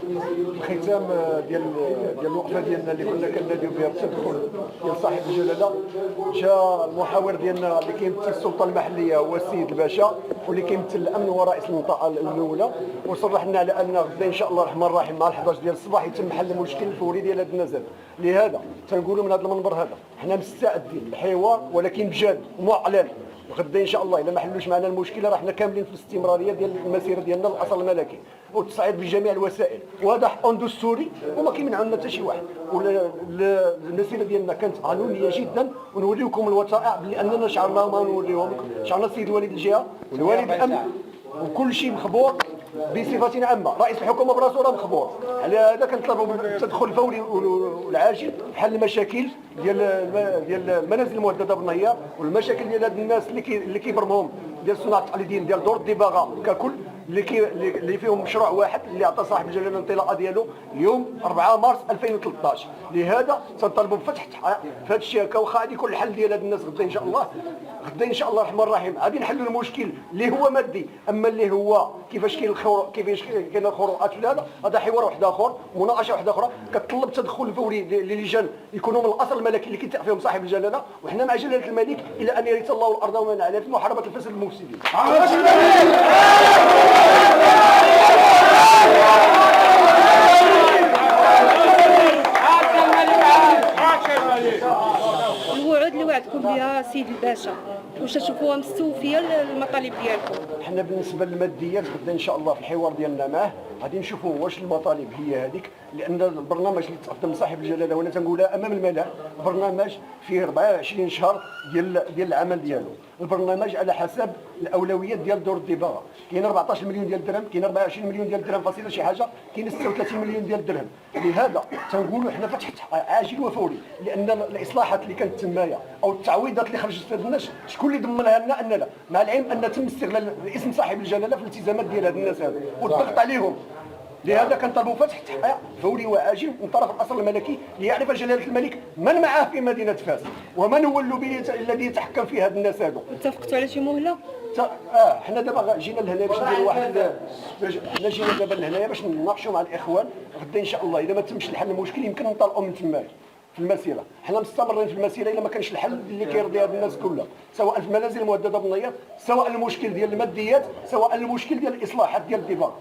الختام ديال الوقفه ديالنا اللي كنا كناديو بها بالتدخل ديال صاحب الجلاله، جا المحاور ديالنا اللي كيمثل السلطه المحليه هو السيد الباشا، واللي كيمثل الامن ورئيس المنطقه الاولى، وصرح لنا على ان غدا ان شاء الله الرحمن الرحيم مع 11 ديال الصباح يتم حل المشكل الفوري ديال هذا النزل. لهذا تنقولوا من هذا المنبر هذا حنا مستعدين للحوار ولكن بجد ومعلن. غدا ان شاء الله الا ما حلوش معنا المشكله راه حنا كاملين في الاستمراريه ديال المسيره ديالنا للاصل الملكي والتصعيد بجميع الوسائل، وهذا حق دستوري وما كيمنع لنا حتى شي واحد. والمسيره ديالنا كانت قانونيه جدا، ونوريكم الوثائق بلي اننا شعرنا ما نوريهم. شعرنا السيد والد الجهه والوالي الامن وكل شيء مخبور بصفه عامه، رئيس الحكومه براسو راه مخبور. على هذا كنطلبوا بالتدخل الفوري والعاجل في حل المشاكل ديال المنازل المهدده بالنهيار، والمشاكل ديال هاد الناس اللي كيبرمهم ديال الصناعه التقليديين ديال دور الدباغه ككل، اللي فيهم مشروع واحد اللي عطى صاحب الجلاله الانطلاقه ديالو اليوم 4 مارس 2013. لهذا تنطالبوا بفتح تحقيق في هذا الشركه، واخا غادي يكون الحل ديال هاد الناس غدا ان شاء الله. غدا ان شاء الله الرحمن الرحيم غادي نحلوا المشكل اللي هو مادي، اما اللي هو كيفاش كاين الخروقات في هذا حوار واحد اخر، مناقشه واحده اخرى كتطلب تدخل الفوري للجان يكونوا من الاصل الملكي اللي كيتفق فيهم صاحب الجلاله، وحنا مع جلاله الملك الى ان يرث الله الارض ومن عليها في محاربه الفساد المفسدين. الوعود اللي وعدكم بها سيد الباشا واش تشوفوها مستوفيه المطالب ديالكم؟ حنا بالنسبه للماديات غدا ان شاء الله في الحوار ديالنا معاه غادي نشوفوا واش المطالب هي هذيك، لان البرنامج اللي تقدم صاحب الجلاله وانا تنقولها امام الملأ برنامج فيه 24 شهر ديال العمل ديالو. البرنامج على حسب الاولويات ديال دور الدباغه، كاين 14 مليون ديال الدرهم، كاين 24 مليون ديال الدرهم فاصله شي حاجه، كاين 36 مليون ديال الدرهم. لهذا تنقولوا حنا فتح عاجل وفوري، لان الاصلاحات اللي كانت تمايا او التعويضات اللي خرجت في هذا الناس شكون اللي ضمنها لنا؟ اننا مع العلم ان تم استغلال اسم صاحب الجلاله في الالتزامات ديال هاد الناس هذو والضغط عليهم. لهذا كنطلبوا فتح تحقيق فوري وعاجل من طرف الاصل الملكي ليعرف جلاله الملك من معاه في مدينه فاس ومن هو اللوبي الذي يتحكم في هاد الناس هذو. اتفقتوا على شي مهله؟ حنا دابا جينا لهنا باش نديروا واحد، حنا جينا دابا لهنايا باش نناقشوا مع الاخوان. غدا ان شاء الله اذا ما تمش الحل المشكل يمكن نطلقوا من تماك في المسيره. حنا مستمرين في المسيره الا ما كانش الحل اللي كيرضي هاد الناس كلها، سواء في المنازل المهدده بالنيات، سواء المشكل ديال الماديات، سواء المشكل ديال الاصلاحات ديال الدفاع.